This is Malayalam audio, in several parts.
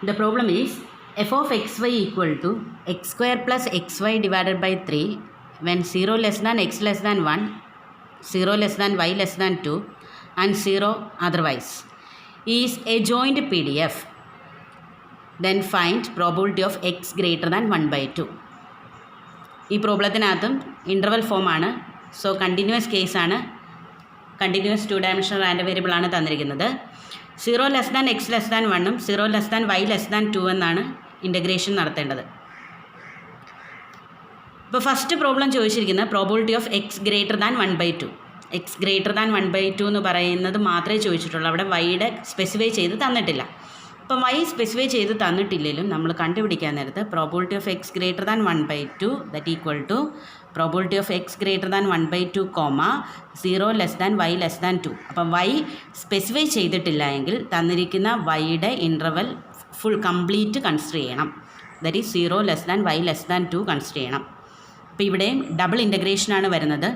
The problem is f of xy equal to x square plus xy divided by 3 when 0 less than x less than 1, 0 less than y less than 2 and 0 otherwise is a joint PDF. Then find probability of x greater than 1 by 2. ഈ പ്രോബ്ലത്തിനകത്തും ഇൻ്റർവൽ ഫോമാണ്. സോ കണ്ടിന്യൂസ് കേസാണ്. കണ്ടിന്യൂസ് 2 ഡയമെൻഷണൽ റാൻഡം വേരിയബിൾ ആണ് തന്നിരിക്കുന്നത്. 0 less than x less than 1ഉം 0 less than y less than 2 എന്നാണ് ഇൻ്റഗ്രേഷൻ നടത്തേണ്ടത്. ഇപ്പോൾ ഫസ്റ്റ് പ്രോബ്ലം ചോദിച്ചിരിക്കുന്നത് probability of x greater than 1 by 2. X greater than 1 by 2 എന്ന് പറയുന്നത് മാത്രമേ ചോദിച്ചിട്ടുള്ളൂ. അവിടെ വൈയുടെ സ്പെസിഫൈ ചെയ്ത് തന്നിട്ടില്ല. അപ്പം വൈ സ്പെസിഫൈ ചെയ്ത് തന്നിട്ടില്ലെങ്കിലും നമ്മൾ കണ്ടുപിടിക്കാൻ നേരത്ത് probability of x greater than 1 by 2 that equal to probability of x greater than 1 by 2 0 less than y less than 2. അപ്പം വൈ സ്പെസിഫൈ ചെയ്തിട്ടില്ല എങ്കിൽ തന്നിരിക്കുന്ന വൈയുടെ ഇൻ്റർവൽ ഫുൾ കംപ്ലീറ്റ് കൺസിഡർ ചെയ്യണം. That is 0 less than y less than 2 consider ചെയ്യണം. അപ്പോൾ ഇവിടെയും ഡബിൾ ഇൻ്റഗ്രേഷനാണ് വരുന്നത്.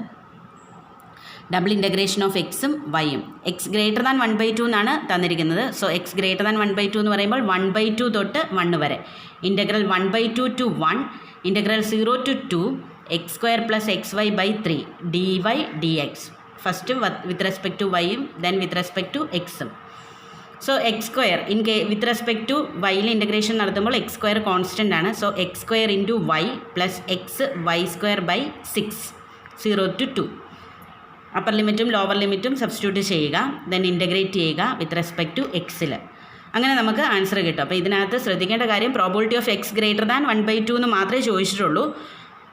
ഡബിൾ ഇൻ്റഗ്രേഷൻ ഓഫ് എക്സും വൈയും. എക്സ് ഗ്രേറ്റർ ദാൻ 1 by 2 എന്നാണ് തന്നിരിക്കുന്നത്. So X greater than 1 by 2 എന്ന് പറയുമ്പോൾ 1 by 2 തൊട്ട് 1 വരെ integral 1 by 2 to 1 integral 0 to 2 x square plus x y by 3 d y d x. First with respect to വൈയും ദെൻ വിത്ത് റെസ്പെക്ട് ടു എക്സും. So x square with respect to വൈയിൽ ഇൻ്റഗ്രേഷൻ നടത്തുമ്പോൾ എക്സ് സ്ക്വയർ കോൺസ്റ്റൻ്റ് ആണ്. So x square into y plus x y square by 6 0 to 2. Upper ലിമിറ്റും ലോവർ ലിമിറ്റും സബ്സ്റ്റിറ്റ്യൂട്ട് ചെയ്യുക, ദെൻ ഇൻ്റഗ്രേറ്റ് ചെയ്യുക വിത്ത് റെസ്പെക്ട് ടു എക്സിൽ. അങ്ങനെ നമുക്ക് ആൻസർ കിട്ടും. അപ്പോൾ ഇതിനകത്ത് ശ്രദ്ധിക്കേണ്ട കാര്യം probability of x greater than 1 by 2 എന്ന് മാത്രമേ ചോദിച്ചിട്ടുള്ളൂ.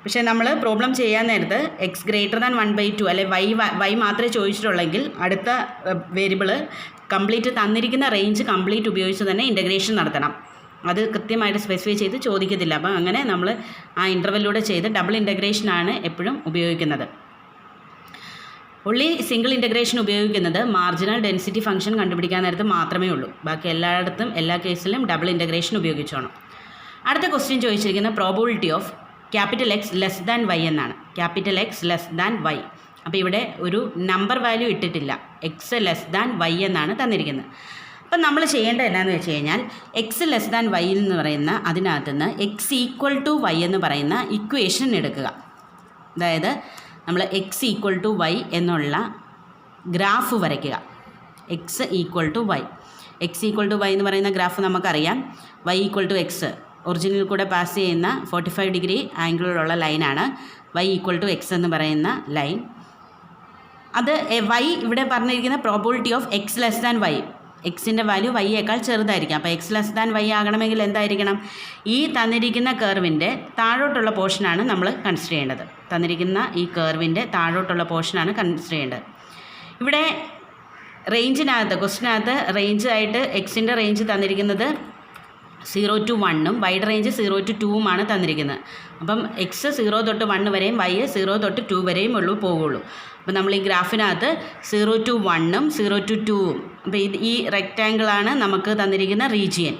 പക്ഷേ നമ്മൾ പ്രോബ്ലം ചെയ്യാൻ നേരത്ത് എക്സ് ഗ്രേറ്റർ ദാൻ 1 by 2 അല്ലെ വൈ മാത്രമേ ചോദിച്ചിട്ടുള്ളെങ്കിൽ അടുത്ത വേരിയബിൾ കംപ്ലീറ്റ് തന്നിരിക്കുന്ന റേഞ്ച് കംപ്ലീറ്റ് ഉപയോഗിച്ച് തന്നെ ഇൻ്റഗ്രേഷൻ നടത്തണം. അത് കൃത്യമായിട്ട് സ്പെസിഫൈ ചെയ്ത് ചോദിക്കത്തില്ല. അപ്പോൾ അങ്ങനെ നമ്മൾ ആ ഇൻ്റർവെല്ലിലൂടെ ചെയ്ത് ഡബിൾ ഇൻ്റഗ്രേഷനാണ് എപ്പോഴും ഉപയോഗിക്കുന്നത്. ഉള്ളി സിംഗിൾ ഇൻ്റഗ്രേഷൻ ഉപയോഗിക്കുന്നത് മാർജിനൽ ഡെൻസിറ്റി ഫംഗ്ഷൻ കണ്ടുപിടിക്കാൻ നേരത്ത് മാത്രമേ ഉള്ളൂ. ബാക്കി എല്ലായിടത്തും എല്ലാ കേസിലും ഡബിൾ ഇൻ്റഗ്രേഷൻ ഉപയോഗിച്ചോണം. അടുത്ത ക്വസ്റ്റ്യൻ ചോദിച്ചിരിക്കുന്ന probability of capital x less than y എന്നാണ്. Capital x less than y. അപ്പോൾ ഇവിടെ ഒരു നമ്പർ വാല്യൂ ഇട്ടിട്ടില്ല. എക്സ് ലെസ് ദാൻ വൈ എന്നാണ് തന്നിരിക്കുന്നത്. അപ്പം നമ്മൾ ചെയ്യേണ്ടത് എന്നാന്ന് വെച്ച് കഴിഞ്ഞാൽ എക്സ് ലെസ് ദാൻ വൈ എന്ന് പറയുന്ന അതിനകത്ത് നിന്ന് എക്സ് ഈക്വൽ ടു വൈ എന്ന് പറയുന്ന ഇക്വേഷൻ എടുക്കുക. അതായത് നമ്മൾ എക്സ് ഈക്വൽ ടു വൈ എന്നുള്ള ഗ്രാഫ് വരയ്ക്കുക. X equal to y. X equal to y എന്ന് പറയുന്ന ഗ്രാഫ് നമുക്കറിയാം. വൈ ഈക്വൽ ടു എക്സ് ഒറിജിനിൽ കൂടെ പാസ് ചെയ്യുന്ന 45 ഡിഗ്രി ആംഗിളിലുള്ള ലൈനാണ് വൈ ഈക്വൽ ടു എക്സ് എന്ന് പറയുന്ന ലൈൻ. അത് വൈ ഇവിടെ പറഞ്ഞിരിക്കുന്ന probability of x less than y. എക്സിൻ്റെ വാല്യൂ വൈയേക്കാൾ ചെറുതായിരിക്കും. അപ്പോൾ എക്സ് ലെസ് ദാൻ വൈ ആകണമെങ്കിൽ എന്തായിരിക്കണം? ഈ തന്നിരിക്കുന്ന കർവിൻ്റെ താഴോട്ടുള്ള പോർഷനാണ് നമ്മൾ കൺസിഡർ ചെയ്യേണ്ടത്. തന്നിരിക്കുന്ന ഈ കർവിൻ്റെ താഴോട്ടുള്ള പോർഷനാണ് കൺസിഡർ ചെയ്യേണ്ടത്. ഇവിടെ റേഞ്ചിനകത്ത് ക്വസ്റ്റിനകത്ത് റേഞ്ച് ആയിട്ട് എക്സിൻ്റെ റേഞ്ച് തന്നിരിക്കുന്നത് 0 to 1ഉം വൈയുടെ റേഞ്ച് 0 to 2ഉമാണ് തന്നിരിക്കുന്നത്. അപ്പം എക്സ് 0 തൊട്ട് 1 വരെയും വൈ 0 തൊട്ട് 2 വരെയും പോകുള്ളൂ. അപ്പോൾ നമ്മൾ ഈ ഗ്രാഫിനകത്ത് 0 to 1ഉം 0 to 2ഉം അപ്പോൾ ഈ റെക്റ്റാങ്കിളാണ് നമുക്ക് തന്നിരിക്കുന്ന റീജിയൻ.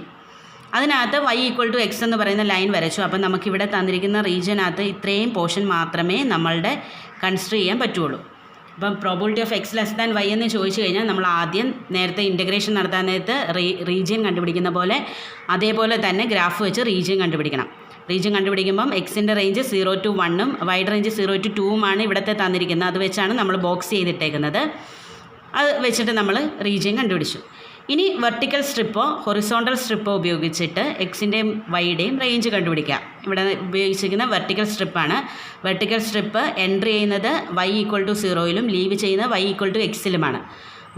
അതിനകത്ത് വൈ ഈക്വൽ ടു എക്സ് എന്ന് പറയുന്ന ലൈൻ വരച്ചു. അപ്പം നമുക്കിവിടെ തന്നിരിക്കുന്ന റീജിയനകത്ത് ഇത്രയും പോർഷൻ മാത്രമേ നമ്മളുടെ കൺസിഡർ ചെയ്യാൻ പറ്റുള്ളൂ. അപ്പം probability of x less than y എന്ന് ചോദിച്ചു കഴിഞ്ഞാൽ നമ്മൾ ആദ്യം നേരത്തെ ഇൻ്റഗ്രേഷൻ നടത്താൻ നേരത്ത് റീജിയൻ കണ്ടുപിടിക്കുന്ന പോലെ അതേപോലെ തന്നെ ഗ്രാഫ് വെച്ച് റീജിയൻ കണ്ടുപിടിക്കണം. റീജിയൻ കണ്ടുപിടിക്കുമ്പം എക്സിൻ്റെ റേഞ്ച് 0 to 1ഉം വൈയുടെ റേഞ്ച് 0 to 2ഉമാണ് ഇവിടുത്തെ തന്നിരിക്കുന്നത്. അത് വെച്ചാണ് നമ്മൾ ബോക്സ് ചെയ്തിട്ടേക്കുന്നത്. അത് വെച്ചിട്ട് നമ്മൾ റീജിയൻ കണ്ടുപിടിച്ചു. ഇനി വെർട്ടിക്കൽ സ്ട്രിപ്പോ ഹൊറിസോണ്ടൽ സ്ട്രിപ്പോ ഉപയോഗിച്ചിട്ട് എക്സിൻ്റെയും വൈയുടെയും റേഞ്ച് കണ്ടുപിടിക്കുക. ഇവിടെ ഉപയോഗിച്ചിരിക്കുന്ന വെർട്ടിക്കൽ സ്ട്രിപ്പാണ്. വെർട്ടിക്കൽ സ്ട്രിപ്പ് എൻട്രി ചെയ്യുന്നത് വൈ ഈക്വൽ ടു 0യിലും ലീവ് ചെയ്യുന്നത് വൈ ഈക്വൽ ടു എക്സിലുമാണ്.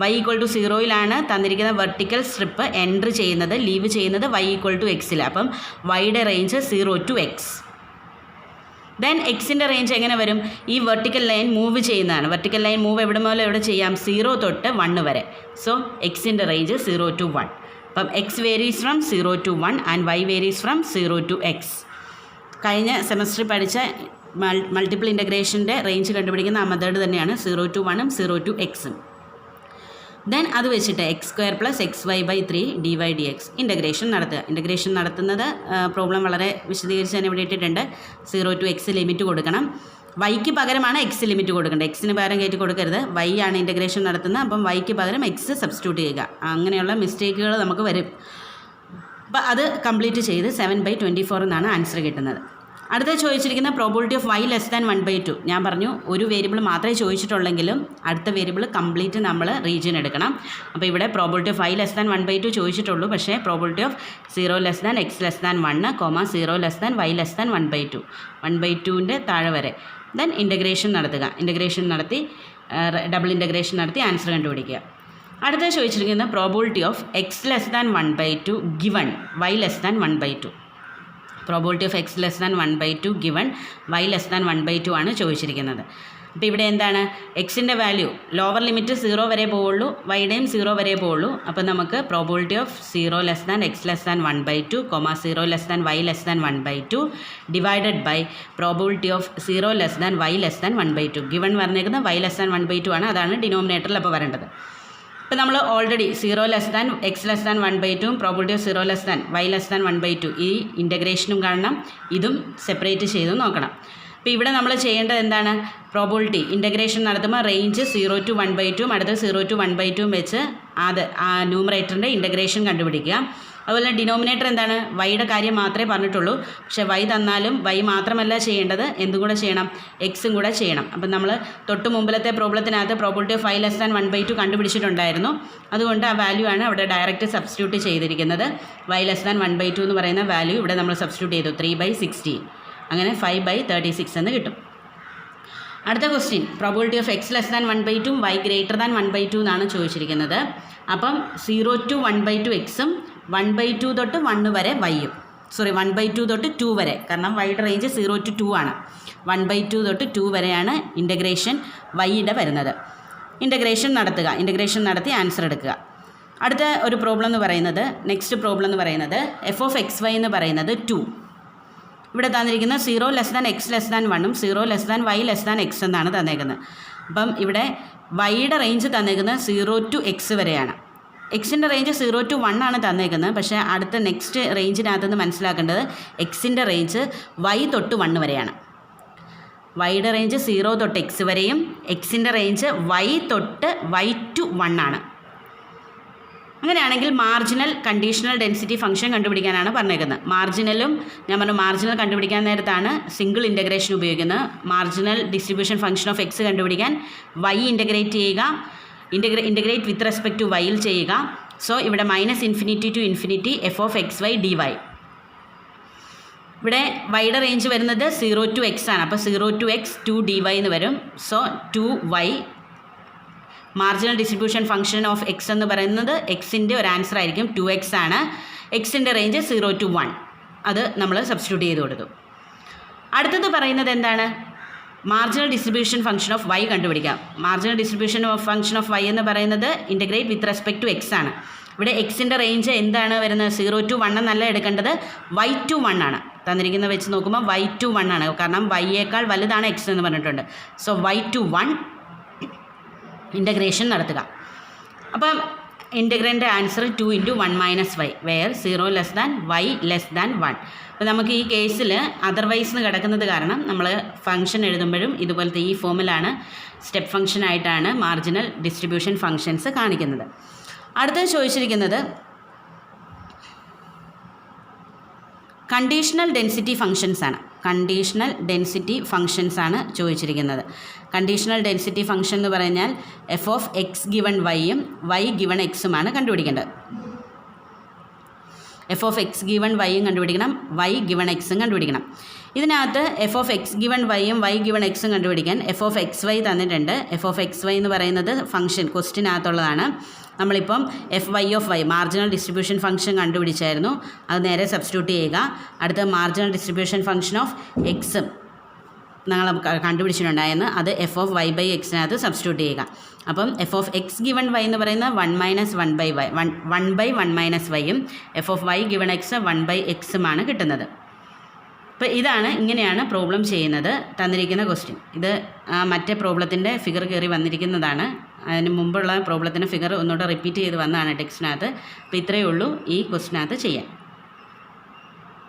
വൈ ഈക്വൽ ടു 0യിലാണ് തന്നിരിക്കുന്ന വെർട്ടിക്കൽ സ്ട്രിപ്പ് എൻട്രി ചെയ്യുന്നത്, ലീവ് ചെയ്യുന്നത് വൈ ഈക്വൽ ടു എക്സിൽ. അപ്പം വൈയുടെ റേഞ്ച് 0 to x. ദെൻ എക്സിൻ്റെ റേഞ്ച് എങ്ങനെ വരും? ഈ വെർട്ടിക്കൽ ലൈൻ മൂവ് ചെയ്യുന്നതാണ്. വെർട്ടിക്കൽ ലൈൻ മൂവ് എവിടെ മുതൽ എവിടെ ചെയ്യാം? 0 തൊട്ട് 1 വരെ. സോ എക്സിൻ്റെ റേഞ്ച് 0 to 1. അപ്പം x varies from 0 to 1 and y varies from 0 to x. കഴിഞ്ഞ സെമസ്റ്ററിൽ പഠിച്ച മൾട്ടിപ്പിൾ ഇൻ്റഗ്രേഷൻ്റെ റേഞ്ച് കണ്ടുപിടിക്കുന്ന ആ മെത്തേഡ് തന്നെയാണ് 0 to 1ഉം 0 to xഉം. ദെൻ അത് വെച്ചിട്ട് x square plus x y by 3 d y d x integration നടത്തുക. ഇൻ്റഗ്രേഷൻ നടത്തുന്നത് പ്രോബ്ലം വളരെ വിശദീകരിച്ച് തന്നെ ഇവിടെ ഇട്ടിട്ടുണ്ട്. 0 to x ലിമിറ്റ് കൊടുക്കണം. വൈക്ക് പകരമാണ് എക്സ് ലിമിറ്റ് കൊടുക്കേണ്ടത്. എക്സിന് പകരം കയറ്റി കൊടുക്കരുത്. വൈ ആണ് ഇൻ്റഗ്രേഷൻ നടത്തുന്നത്. അപ്പം വൈക്ക് പകരം എക്സ് സബ്സ്റ്റിറ്റ്യൂട്ട് ചെയ്യുക. അങ്ങനെയുള്ള മിസ്റ്റേക്കുകൾ നമുക്ക് വരും. അപ്പോൾ അത് കംപ്ലീറ്റ് ചെയ്ത് 7/24 എന്നാണ് ആൻസർ കിട്ടുന്നത്. അടുത്ത ചോദിച്ചിരിക്കുന്ന probability of y less than 1/2. ഞാൻ പറഞ്ഞു ഒരു വേരിയബിൾ മാത്രമേ ചോദിച്ചിട്ടുള്ളെങ്കിലും അടുത്ത വേരിയബിൾ കംപ്ലീറ്റ് നമ്മൾ റീജിയൻ എടുക്കണം. അപ്പോൾ ഇവിടെ probability of y less than 1/2 ചോദിച്ചിട്ടുള്ളൂ. പക്ഷേ probability of 0 less than x less than 1, 0 less than y less than 1/2. 1/2ൻ്റെ താഴെ വരെ. ദെൻ ഇൻ്റഗ്രേഷൻ നടത്തുക. ഇൻ്റഗ്രേഷൻ നടത്തി ഡബിൾ ഇൻ്റഗ്രേഷൻ നടത്തി ആൻസർ കണ്ടുപിടിക്കുക. അടുത്ത ചോദിച്ചിരിക്കുന്ന probability of x less than 1/2 given y less than 1/2. Probability of x less than 1/2 given y less than 1/2 ആണ് ചോദിച്ചിരിക്കുന്നത്. അപ്പോൾ ഇവിടെ എന്താണ് എക്സിൻ്റെ വാല്യൂ ലോവർ ലിമിറ്റ് 0 വരെ പോവുള്ളൂ, വൈയുടെയും 0 വരെ പോവുള്ളൂ. അപ്പോൾ നമുക്ക് probability of 0 less than x less than 1/2, 0 less than y less than 1/2 divided by probability of 0 less than y less than 1/2. Given പറഞ്ഞേക്കുന്നത് y ലെസ് ദാൻ 1/2 ആണ്. അതാണ് ഡിനോമിനേറ്ററിൽ അപ്പോൾ വരേണ്ടത്. ഇപ്പോൾ നമ്മൾ already 0 less than x less than 1/2 probability of 0 less than y less than 1/2 ഈ ഇൻ്റഗ്രേഷനും കാണണം, ഇതും സെപ്പറേറ്റ് ചെയ്ത് നോക്കണം. അപ്പോൾ ഇവിടെ നമ്മൾ ചെയ്യേണ്ടത് എന്താണ്, പ്രോബിലിറ്റി ഇൻ്റഗ്രേഷൻ നടത്തുമ്പോൾ റേഞ്ച് 0 to 1/2 അടുത്ത് 0 to 1/2 വെച്ച് ആ ന്യൂമറേറ്ററിൻ്റെ ഇൻ്റഗ്രേഷൻ കണ്ടുപിടിക്കുക. അതുപോലെ ഡിനോമിനേറ്റർ എന്താണ്, വൈയുടെ കാര്യം മാത്രമേ പറഞ്ഞിട്ടുള്ളൂ. പക്ഷേ വൈ തന്നാലും വൈ മാത്രമല്ല ചെയ്യേണ്ടത്, എന്തും കൂടെ ചെയ്യണം, എക്സും കൂടെ ചെയ്യണം. അപ്പം നമ്മൾ തൊട്ട് മുമ്പിലത്തെ പ്രോബ്ലത്തിനകത്ത് probability of y less than 1/2 കണ്ടുപിടിച്ചിട്ടുണ്ടായിരുന്നു. അതുകൊണ്ട് ആ വാല്യൂ ആണ് അവിടെ ഡയറക്റ്റ് സബ്സ്റ്റിറ്റ്യൂട്ട് ചെയ്തിരിക്കുന്നത്. y ലെസ് ദാൻ 1/2 എന്ന് പറയുന്ന വാല്യൂ ഇവിടെ നമ്മൾ സബ്സ്റ്റിറ്റ്യൂട്ട് ചെയ്തു 3/16. അങ്ങനെ 5/36 എന്ന് കിട്ടും. അടുത്ത question probability of x less than 1/2 y greater than 1/2 എന്നാണ് ചോദിച്ചിരിക്കുന്നത്. അപ്പം 0 to 1/2 എക്സും 1/2 തൊട്ട് 1 വരെ വൈയും 1/2 തൊട്ട് 2 വരെ, കാരണം വൈയുടെ റേഞ്ച് 0 to 2 ആണ്. 1/2 തൊട്ട് 2 വരെയാണ് ഇൻ്റഗ്രേഷൻ വൈയുടെ വരുന്നത്. ഇൻ്റഗ്രേഷൻ നടത്തുക, ഇൻ്റഗ്രേഷൻ നടത്തി ആൻസർ എടുക്കുക. അടുത്ത ഒരു പ്രോബ്ലം എന്ന് പറയുന്നത്, നെക്സ്റ്റ് പ്രോബ്ലം എന്ന് പറയുന്നത് f(x, y) എന്ന് പറയുന്നത് 2. ഇവിടെ തന്നിരിക്കുന്ന 0 less than x less than 1ഉം 0 less than y less than x എന്നാണ് തന്നേക്കുന്നത്. അപ്പം ഇവിടെ വൈയുടെ റേഞ്ച് തന്നേക്കുന്നത് 0 to x വരെയാണ്. എക്സിൻ്റെ റേഞ്ച് 0 to 1 ആണ് തന്നേക്കുന്നത്. പക്ഷേ അടുത്ത നെക്സ്റ്റ് റേഞ്ചിനകത്തുനിന്ന് മനസ്സിലാക്കേണ്ടത് എക്സിൻ്റെ റേഞ്ച് y തൊട്ട് 1 വരെയാണ്. വൈയുടെ റേഞ്ച് 0 തൊട്ട് x വരെയും എക്സിൻ്റെ റേഞ്ച് y തൊട്ട് y to 1 ആണ്. അങ്ങനെയാണെങ്കിൽ മാർജിനൽ കണ്ടീഷണൽ ഡെൻസിറ്റി ഫംഗ്ഷൻ കണ്ടുപിടിക്കാനാണ് പറഞ്ഞേക്കുന്നത്. മാർജിനലും ഞാൻ പറഞ്ഞു മാർജിനൽ കണ്ടുപിടിക്കാൻ നേരത്താണ് സിംഗിൾ ഇൻ്റഗ്രേഷൻ ഉപയോഗിക്കുന്നത്. Marginal distribution function of X കണ്ടുപിടിക്കാൻ y ഇൻ്റഗ്രേറ്റ് ചെയ്യുക, ഇൻ്റഗ്രേറ്റ് വിത്ത് റെസ്പെക്ട് ടു വൈയിൽ ചെയ്യുക. സോ ഇവിടെ -∞ to ∞ f(x, y) dy. ഇവിടെ വൈയുടെ റേഞ്ച് വരുന്നത് 0 to x ആണ്. അപ്പോൾ 0 to x 2dy എന്ന് വരും. So 2y. Marginal distribution function of X എന്ന് പറയുന്നത് എക്സിൻ്റെ ഒരു ആൻസർ ആയിരിക്കും 2x ആണ്. എക്സിൻ്റെ റേഞ്ച് 0 to 1, അത് നമ്മൾ സബ്സ്റ്റിറ്റ്യൂട്ട് ചെയ്ത് കൊടുത്തു. അടുത്തത് പറയുന്നത് എന്താണ്, marginal distribution function of y കണ്ടുപിടിക്കാം. Marginal distribution of function of y എന്ന് പറയുന്നത് integrate with respect to x ആണ്. ഇവിടെ എക്സിൻ്റെ റേഞ്ച് എന്താണ് വരുന്നത്, 0 to 1 എന്നല്ല എടുക്കേണ്ടത്, y to 1 ആണ്. തന്നിരിക്കുന്ന വെച്ച് നോക്കുമ്പോൾ y to 1 ആണ്, കാരണം y-യേക്കാൾ വലുതാണ് എക്സ് എന്ന് പറഞ്ഞിട്ടുണ്ട്. സോ y to 1 ഇൻ്റഗ്രേഷൻ നടത്തുക. അപ്പം ഇൻ്റഗ്രൻ്റെ answer 2 × 1 - y where 0 less than y less than 1. അപ്പോൾ നമുക്ക് ഈ കേസിൽ അതർവൈസ് കിടക്കുന്നത് കാരണം നമ്മൾ ഫംഗ്ഷൻ എഴുതുമ്പോഴും ഇതുപോലത്തെ ഈ ഫോമിലാണ് സ്റ്റെപ്പ് ഫംഗ്ഷനായിട്ടാണ് മാർജിനൽ ഡിസ്ട്രിബ്യൂഷൻ ഫംഗ്ഷൻസ് കാണിക്കുന്നത്. അടുത്തത് ചോദിച്ചിരിക്കുന്നത് കണ്ടീഷണൽ ഡെൻസിറ്റി ഫംഗ്ഷൻസ് ആണ്. കണ്ടീഷണൽ ഡെൻസിറ്റി ഫംഗ്ഷൻസ് ആണ് ചോദിച്ചിരിക്കുന്നത്. കണ്ടീഷണൽ ഡെൻസിറ്റി ഫംഗ്ഷൻ എന്ന് പറഞ്ഞാൽ f(x) ഗിവൺ വൈയും y ഗിവൺ എക്സുമാണ് കണ്ടുപിടിക്കേണ്ടത്. f(x) ഗിവൺ വൈയും കണ്ടുപിടിക്കണം, y ഗിവൺ എക്സും കണ്ടുപിടിക്കണം. ഇതിനകത്ത് f(x) ഗിവൺ വൈയും y ഗിവൺ എക്സും കണ്ടുപിടിക്കാൻ f(xy) തന്നിട്ടുണ്ട്. f(xy) എന്ന് പറയുന്നത് ഫംഗ്ഷൻ ക്വസ്റ്റിനകത്തുള്ളതാണ്. നമ്മളിപ്പം fy മാർജിനൽ ഡിസ്ട്രിബ്യൂഷൻ ഫംഗ്ഷൻ കണ്ടുപിടിച്ചായിരുന്നു, അത് നേരെ സബ്സ്റ്റിറ്റ്യൂട്ട് ചെയ്യുക. അടുത്ത മാർജിനൽ ഡിസ്ട്രിബ്യൂഷൻ ഫംഗ്ഷൻ ഓഫ് എക്സും ഞങ്ങൾ കണ്ടുപിടിച്ചിട്ടുണ്ടായിരുന്നു, അത് f(y/x)നകത്ത് സബ്സ്റ്റിറ്റ്യൂട്ട് ചെയ്യുക. അപ്പം f(x) ഗിവൺ y എന്ന് പറയുന്നത് 1 - 1/y 1/1 - yയും f(y) given x 1/x കിട്ടുന്നത്. അപ്പോൾ ഇങ്ങനെയാണ് പ്രോബ്ലം ചെയ്യുന്നത്. തന്നിരിക്കുന്ന ക്വസ്റ്റ്യൻ ഇത് മറ്റേ പ്രോബ്ലത്തിൻ്റെ ഫിഗർ കയറി വന്നിരിക്കുന്നതാണ്. അതിന് മുമ്പുള്ള പ്രോബ്ലത്തിൻ്റെ ഫിഗർ ഒന്നുകൂടെ റിപ്പീറ്റ് ചെയ്ത് വന്നതാണ് ടെക്സ്റ്റിനകത്ത്. അപ്പോൾ ഇത്രയേ ഉള്ളൂ ഈ ക്വസ്റ്റിനകത്ത് ചെയ്യാൻ.